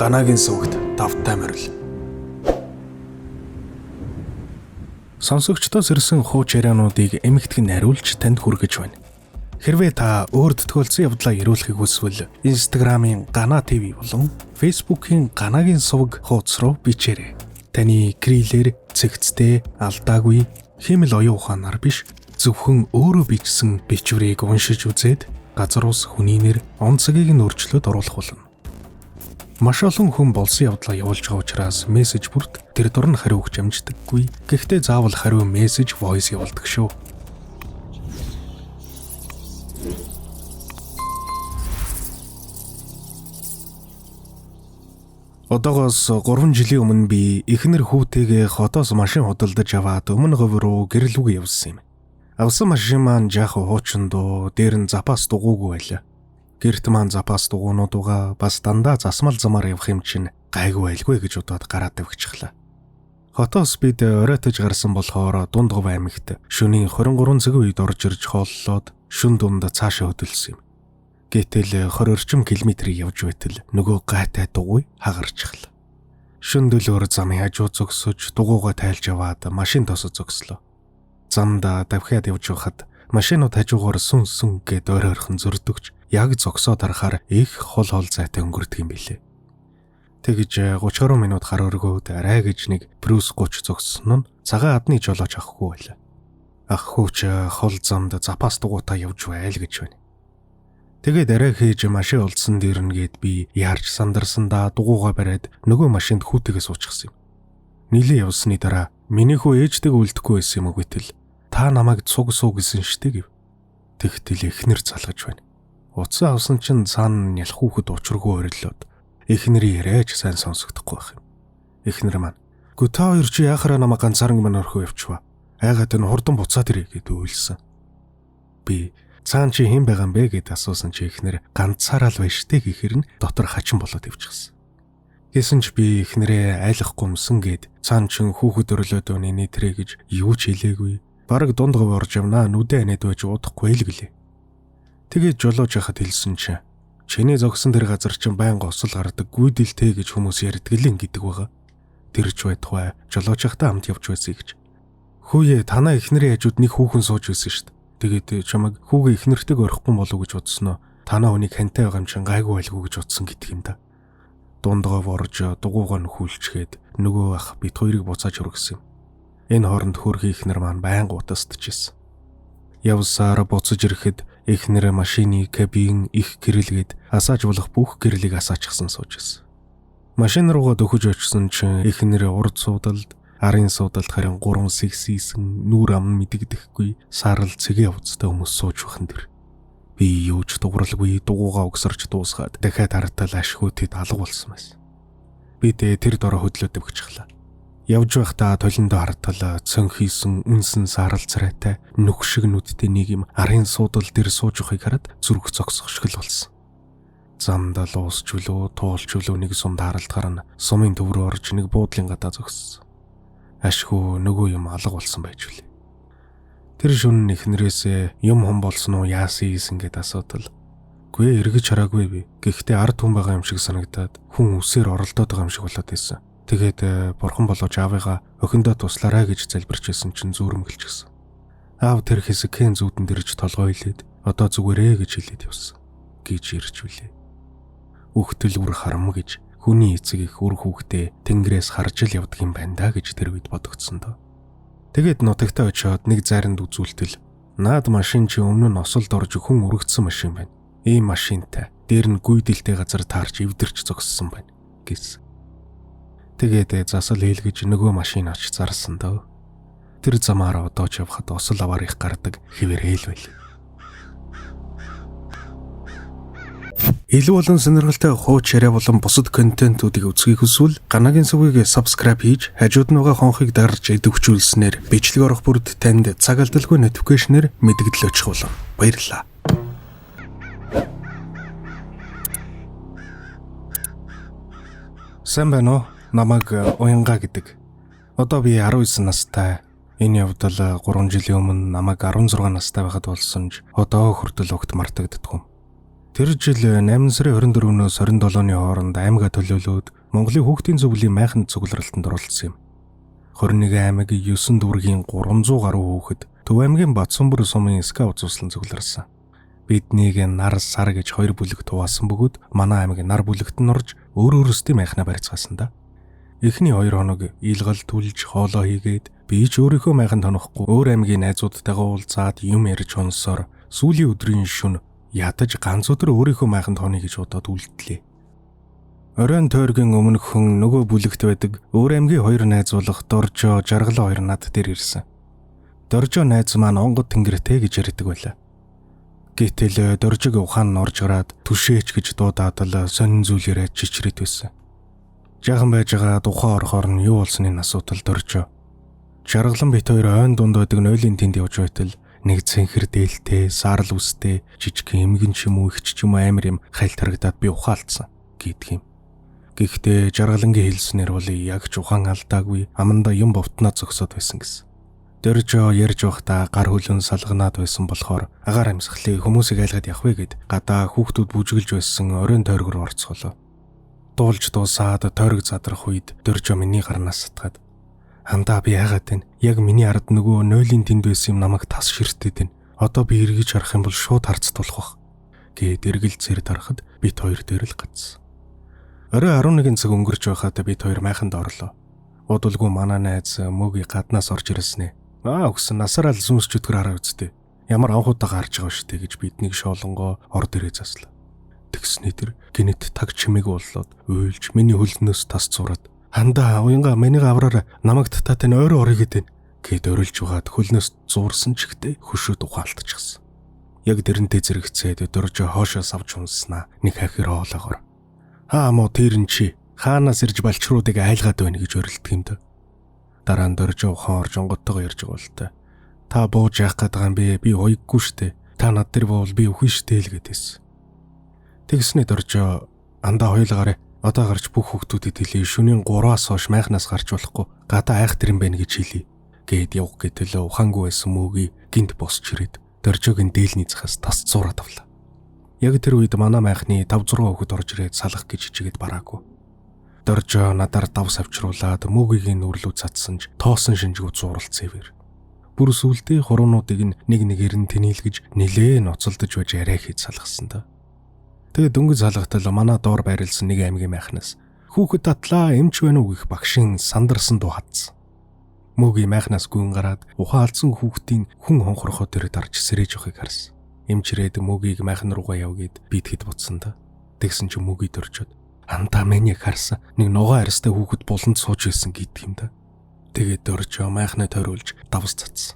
Ганагийн сувагт давтай морил. Сонсогчдоос ирсэн хууч яриануудыг эмэгтгэн нариулж танд хүргэж байна. Хэрвээ та өөрт тохиолдсон явдлаа ирүүлэхийг хүсвэл Instagram-ын Гана ТV болон Facebook-ийн Ганагийн суваг хуудас руу бичээрэй. Таны крилэр цэгцтэй, алдаагүй, хэмэл оюун ухаанаар биш, зөвхөн өөрөө бичсэн бичвэрийг уншиж үзээд газар ус, хүний нэр, онцгийг нь өөрчлөлт оруулах болно. Маш олон хүн болсон явдлаа явуулж байгаа учраас мессеж бүрт тэр дор нь хариу өгч амждаггүй. Гэхдээ заавал хариу мессеж voice явуулдаг шүү. Одоогоос 3 жилийн өмнө би эхнэр хүүтэйгээ хотоос машин худалдаж аваад өмнө говь руу гэрлүүгээ явсан юм. Авсан машин маань жаахан хуучин дуу, дээр нь запас дугуугүй байлаа. Гэрт маань запас дугуйнуудаа бас дандаа засмал замаар явах юм чинь гайгүй байлгүй гэж бодоод гараад тавьчихлаа. Хотоос бид оройтож гарсан болохоор Дундгов аймагт шөнийн 23 цагийн үед орж ирж хооллоод шүн дунд цаашаа хөдөлсөн юм. Гэтэл 20 орчим километрийг явж байтал нөгөө гайтай дугуй хагарчихлаа. Шүн дөлөөр замын хажуу зогсож дугуйгаа тайлж аваад машин тосож зогслоо. Замда давхиад явж байхад машинууд хажуугаар сүн сүн гэд ойрхон зөрдөгч яг зогсоод харахаар их хол зайтай өнгөрдөг юм билээ. Тэгж 30 минут гар өргөөд арай гэж нэг Брюс 30 зогссон нь цагаан адны жолооч авахгүй байлаа. Ах хүүч хол замд запас дугуйтаа явж байл гэж байна. Тэгээд арай хийж машин олдсон дэрнэ гэд би яарч сандарсандаа дугуйгаа бариад нөгөө машинд хүүтэйгээ суучихсан юм. Нийлээ явсны дараа миний хүү ээжтэйг үлдэхгүй байсан юм уу гэтэл та намайг цуг суу гэсэн штэ гэв. Тэгтэл эхнэр залгаж байна. Уцаа авсан чинь цаана ялах хүүхэд учиргүй ориллоод эхнэрийн яриач сайн сонсогдохгүй байх юм. Эхнэр маань "Гү та хоёр чи яхаараа намайг ганцааран мань орхио явчихва. Айгаад энэ хурдан буцаад ирээ" гэд үйлсэн. Би "Цаана чи хэн байгаа юм бэ?" гэд асуусан чи эхнэр "Ганцаараа л байна штэ" гэхэр нь дотор хачин болоод ивчихсэн. Гэсэн ч би эхнэрээ айлахгүй юмсан гэд цаана чин хүүхэд өрлөөд өний нэтрэ гэж юу ч хэлээгүй. Бараг Дундгов орж явнаа нүдэ анид байж удахгүй л гэлээ. Тэгээд жолооч яхад хэлсэн чи "Чиний зогсон тэр газар чинь байнга осол гардаг гүйдэлтэй гэж хүмүүс ярьдаг л гэдэг байгаа. Тэр ч байтугай жолоочтой хамт явж байсан гэж. Хүүе танаа эхнэрийн хажууд нэг хүүхэн сууж байсан шүү дээ. Тэгээд чамайг хүүгээ эхнэртэйг орхихгүй болов гэж бодсноо. Танаа хүнийг хантай байгаа юм чинь гайгүй байлгүй гэж бодсон гэдэг юм да." Дундгов орж дугуйгаа нөхүүлчгээд нөгөө ах бит хоёрыг буцааж өргөсөн юм. Энэ хооронд хөрхи эхнэр маань байнга утасдчихсэн. Явсаар буцаж ирэхэд эхнэр машины кабин их гэрэлгээд асааж болох бүх гэрлийг асаачихсан сууж гисэн. Машин руугаа дөхөж очсон чинь эхнэр урд суудалд, арын суудалд харин 3 сэгсийсэн нүүр ам мэдэгдэхгүй сарал цэгээ уцтай хүмүүс сууж бахан дэр. Би юу ч дууралгүй дугуйгаа өгсөрч дуусгаад дахиад хартал ашгүйтэд алга болсон байсан. Бид тэр дороо хөдлөөд өгчихлаа. Явж байхдаа толиндоо хартал цөн хийсэн үнсэн сарал царайтай нүх шиг нүдтэй нэг юм арын суудал дээр сууж байхыг хараад зүрх зогсох шиг л болсон. Замдаа уусч үлөө туулч үлөө нэг сумд харалтахаар нь сумын төв рүү орж нэг буудлын гадаа зогссон. Ашгүй нөгөө юм алга болсон байж үлээ. Тэр шөнө эхнэрээсээ юм хом болсон уу яасан ийсэн гэд асуудал. Гүй эргэж хараагүй би. Гэхдээ ард хүн байгаа юм шиг санагдаад хүн үсээр оролдоод байгаа юм шиг болоод байсан. Тэгээд бурхан болооч аавыгаа охиндоо туслаарай гэж залбирч байсан чинь зүрмгэлчихсэн. Аав тэр хэсэгхэн зүүдэн дэрж толгой илээд одоо зүгээрээ гэж хэлээд явсан гэж ирж үлээ. Үхтэл үр харам гэж хүний эцэг их үр хүүхдээ тэнгэрээс харж л явдаг юм байна да гэж тэр үед бодогдсон доо. Тэгээд нутагтаа очиод нэг заринд үзүүлтэл "Наад машин чи өмнө нь осолд орж хүн өргөцсөн машин байна. Ийм машинтай дээр нь гүйдэлтэй газар таарч эвдэрч зогссон байна" гэсэн. Тэгээд засал хийлгэж нөгөө машин очиж зарсан дөө. Тэр замаараа одоо ч явхад осол аваар их гардаг хэвээрэл байл. Илүү олон сонирхолтой хууч яриа болон бусад контентуудыг үзхийг хүсвэл Ганагийн сувгийг subscribe хийж хажууд нь байгаа хонхыг дарж идэвхжүүлснээр бичлэг орох бүрд танд цаг алдалгүй notification-ээр мэдэгдэл очих болно. Баярлалаа. Сайн байна уу? Намайг Уянга гэдэг. Одоо би 19 настай. Энэ явдал 3 жилийн өмнө намайг 16 настай байхад болсон ч одоо хүртэл огт мартагддаггүй. Тэр жил 8 сарын 24-өөс 27-ны хооронд аймгаа төлөөлөөд Монголын хүүхдийн зөвлөлийн майханд цугларалтанд оролцсон юм. 21 аймаг 9 дүүргийн 300 гаруй хүүхэд Төв аймгийн Батсумбөр сумын скаут цуслан цугларсан. Биднийг нар сар гэж 2 бүлэг туваасан бөгөөд манай аймгийн нар бүлэгт нь орж өөрөөсөө майхнаа барьцгаасан да. Эхний 2 хоног илгал түлж хоолоо хийгээд би ч өөрийнхөө майханд тонохгүй өөр аймгийн найзуудтайгаа уулзаад юм ярьж онсоор сүүлийн өдрийн шөнө ядаж ганц өдөр өөрийнхөө майханд хонё гэж бодоод үлдлээ. Оройн тойргийн өмнөх хүн нөгөө бүлэгт байдаг өөр аймгийн 2 найз болох Доржо, Жаргалаа 2 над дээр ирсэн. Доржо найз маань онгод тэнгэртэй гэж ярьдаг байлаа. Гэтэл Доржог ухаан нь орж гараад түшээч гэж дуудаад л сонин зүйл яриад чичрээд байсан. Жаахан байж байгаа тухайн орохоор нь юу болсныг асуудал Доржо. Жаргалан бит хоёр ойн дунд байдаг нойлын тэнд явж байтал нэг цэнхэр дээлтэй, саарл үстэй, жижиг эмгэн ч юм уу их ч юм амар юм хальт харагдаад би ухаалцсан гэдэг юм. Гэхдээ Жаргалангийн хэлснээр бол яг ч ухаан алдаагүй аманда юм бовтноо зогсоод байсан гэсэн. Доржо ярьж байхдаа гар хөлөн салганаад байсан болохоор агаар амьсгалыг хүмүүсийг айлгаад явах вэ гэд гадаа хүүхдүүд бүжгэлж байсан оройн тойрог руу орцголоо. Дуулж дуусаад тойрог задрах үед Доржо миний гарнаас сатгаад "Андаа би яагаад вэ? Яг миний ард нөгөө нойлын тэнд байсан юм намайг тас ширтээд байна. Одоо би эргэж харах юм бол шууд харцтуулах бах." Гээд эргэлзээр дарахад бит хоёр дээр л гацсан. Орой 11 цаг өнгөрч байхад бит хоёр майханд орлоо. Удалгүй манай найз мөгийн гаднаас орж ирсэн. Өгсөн насаараа л зүнс чөтгөр хараа үсттэй. Ямар анхудаа гарч байгаа штэ гэж биднийг шоолонгоо орд ирээ заслаа. Тэгснэ тэр гинэт таг чимээг боллоод уйлж миний хөлнөөс тас зураад "Андаа уянга миний авраар намайг татаад энэ ойроо орё гэдэг" гэд орилж угаад хөлнөөс зуурсан ч ихтэй хөшөөд ухаалтчихсан. Яг тэрнтэй зэрэгцээд Доржо хоошоос авч унснаа нэг хахир хоолоогоор. "Муу тэрэн чи хаанаас ирж балчруудыг айлгаад байна" гэж орилдог юм да. Дараа нь Доржо ухаан орж онгодтойгоо ярьж байгаа л та. "Та бууж яах гээд байгаа юм бэ? Би уяггүй штэ. Та над дээр боол би өхөн штэ" л гэдээс. Тэгснэ Доржо "Андаа хоёулаарэ одоо гарч бүх хүүхдүүдэд хэлээ шөнийн 3-аас хойш майхнаас гарч болохгүй гадаа айх тэр юм байна гэж хэлье" гэд явах гэтэл ухаангүй байсан мөгийг гинт босч ирээд Доржогийн дээлний захаас тас зураад авлаа. Яг тэр үед манай майхны 5-6 хүүхэд орж ирээд салах гэж хичээгээд бараагүй. Доржо надаар давс авчруулаад мөгийг нүрлүү цацсанж тоосон шинжгүй зуралцсан ивэр. Бүр сүлдээ хуруунуудыг нэг нэгээр нь тэнийлгэж нилээн ноцолдож байж арай хийж салгасан да. Тэгээд дөнгөж салгатал манай доор байрлсан нэг аймгийн майхнаас "Хүүхэд татлаа эмч байна уу" гэх багшин сандарсан дуу хатсан. Мөгийн майхнаас гүн гараад ухаалцсан хүүхдийн хүн хонхорхоо дээр дарж сэрэж явахыг харсан. Эмчрээд мөгийг майхан руугаа явгээд битгэд буцсан да. Тэгсэн чи мөгийг дөрчөөд "Андаа миний харсан нэг ногоо арьстай хүүхэд буланд сууж байсан" гэдэг юм да. Тэгээд Доржо майхнаа тойруулж давс цацсан.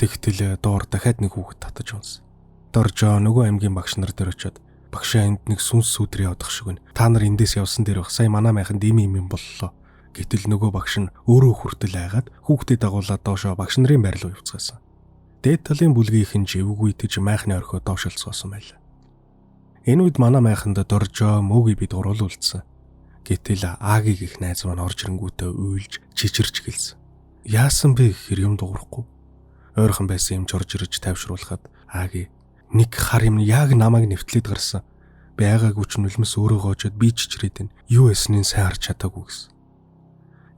Тэгтэл доор дахиад нэг хүүхэд татаж унсан. Доржо нөгөө аймгийн багш нар дээр очиод "Багшаа энд нэг сүнс сүдрээ явах шиг байна. Та нар эндээс явсан дээр бах сая манай майханд им боллоо." Гэтэл нөгөө багш нь өөрөө хүртэл айгаад хүүхдэд дагуулад доошоо багш нарын байр руу явцгаасан. Дээд талын бүлгийнхэн живгүй гэж майхны орхиод доошолцгоосон байлаа. Энэ үед манай майханд Доржо мөгийг бид уруулсан. Гэтэл Агийг их найз маань орж ирэнгүүтээ уйлж чичирч гэлсэн. Яасан бэ гэхээр юм дуурахгүй. Ойрхон байсан юмч орж ирж тайвшруулахад Аги "Нэг хар юм яг намайг нэвтлээд гарсан. Байгаагүй ч нүлмэс өөрөө гоожод би чичрээд байна. Юу эснийг сайн харж чадаагүй" гэсэн.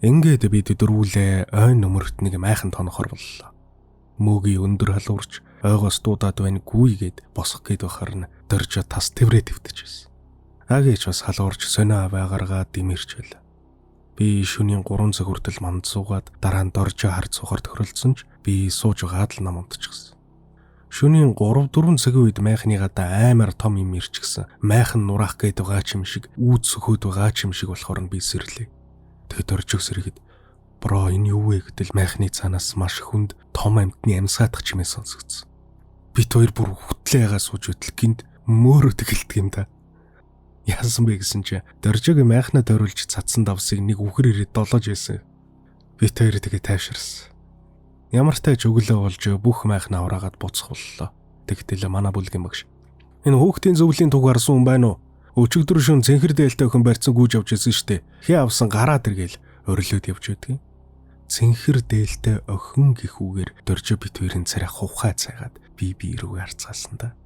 Ингээд бид дөрвүүлээ ойн нөмөрт нэг майхан тонохор боллоо. Мөгийн өндөр халуурч ойгоос дуудаад байна гүйгээд босох гээд байхаар нь Доржо тас тэврээ твтэж байсан. Агич бас халуурч сонио аваа гаргаад димэрч байлаа. Би шөнийн 3 цаг хүртэл манд суугаад дараа нь Доржо хард суухаар тохиролцсон ч би сууж байгаад л нам унтчихсан. Шөнийн 3-4 цагийн үед майхны гадаа аймаар том юм ирчихсэн. Майхан нураах гээд байгаа ч юм шиг, үүд сөхөөд байгаа ч юм шиг болохоор нь би сэрлээ. Тэгээд Доржо сэрэгэд "Бро энэ юу вэ" гэдэл майхны цаанаас маш хүнд том амьтны амьсгаадах чимээ сонсогдсон. Бит хоёр бүр хөтлөөгаа сууж байтал гинт мөөрөө тэгэлдэг юм да. Яасан бэ гэсэн чи Доржогийн майхнаа тойруулж цацсан давсыг нэг үхэр ирээд долоож байсан. Бит хоёр тэгээ тайвширсан. Ямар ч тач өглөө болж бүх майхнаа ураагаад буцах боллоо. Тэгтэл манай бүлгийн багш "Энэ хүүхдийн зөвлөлийн туг гарсан хүн байна уу? Өчигдөр шөнө цэнхэр дээлтэй охин барьцсан гүйж авч ирсэн штэ. Хий авсан гараад иргээл" орилоод явж байдгийг. Цэнхэр дээлтэй охин гэх үгээр Доржо бит хоёрын царай хувхай цайгаад би рүү харцгаасан да.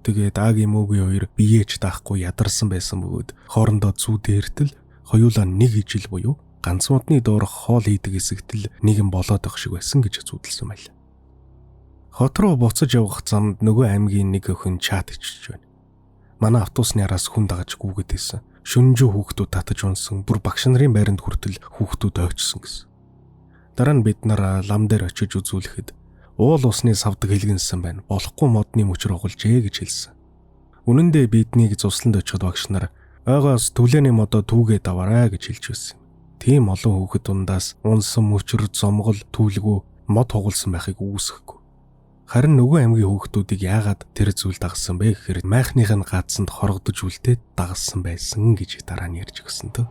Тэгээд Агийн мөгийн хоёр биеэж даахгүй ядарсан байсан бөгөөд хоорондоо зүү дээртэл хоёулаа нэг ижил буюу ганц модны доорх хоол хийдэг хэсэгтэл нэгэн болоод байх шиг байсан гэж зүтэлсэн байл. Хот руу буцаж явах замд нөгөө аймгийн нэг охин чат ичж байна. Манай автобусны араас хүн дагаж гүгээд байсан. Шүнжүү хүүхдүүд татаж унсан, бүр багш нарын байранд хүртэл хүүхдүүд ойчсон гэсэн. Дараа нь бид нар лам дээр очиж үзүүлэхэд уул усны савдаг хэлгэнсэн байна. Болохгүй модны мөчр угалжээ гэж хэлсэн. Үнэн дээр биднийг цусланд очиод багш нар ойгоос түлээний модоо түүгээд аваарай гэж хэлж байсан юм. Тийм олон хүүхэд дундаас унсан мөчр зомгол түлгүү мод хугалсан байхыг үүсэхгүй. Харин нөгөө аймгийн хүүхдүүдийг яагаад тэр зүйл дагсан бэ гэхээр майхных нь гадсанд хоргодож үлдээд дагсан байсан гэж дараа нь ярьж өгсөн төө.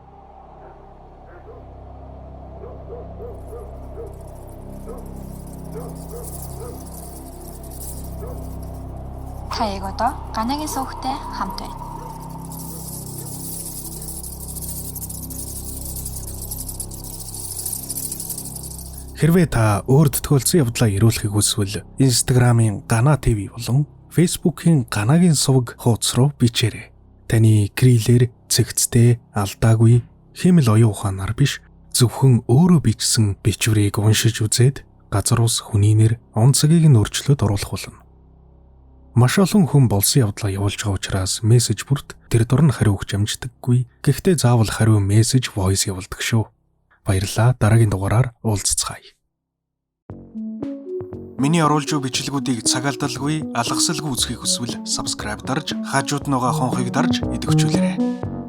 Та яг одоо Ганагийн сувгтай хамт байна. Хэрвээ та өөрт тохиолдсон явдлаа ирүүлэхийг хүсвэл Instagram-ын Гана TV болон Facebook-ийн Ганагийн сувг хуудас руу бичээрэй. Таны крилэр цэгцтэй, алдаагүй, хэмэл оюун ухаанаар биш, зөвхөн өөрөө бичсэн бичвэрийг уншиж үзээд газар ус хүний нэр, онцгийг нь өөрчлөөд оруулах болно. Маш олон хүн болсон явдлаа явуулж байгаа учраас мессеж бүрт тэр дор нь хариу өгч амждаггүй. Гэхдээ заавал хариу мессеж voice явуулдаг шүү. Баярлалаа. Дараагийн дугаараар уулзцгаая. Миний оруулж буй бичлэгүүдийг цагаалдалгүй, алгасалгүй үзхийг хүсвэл subscribe дарж, хажууд байгаа хонхыг дарж идэвхжүүлээрэй.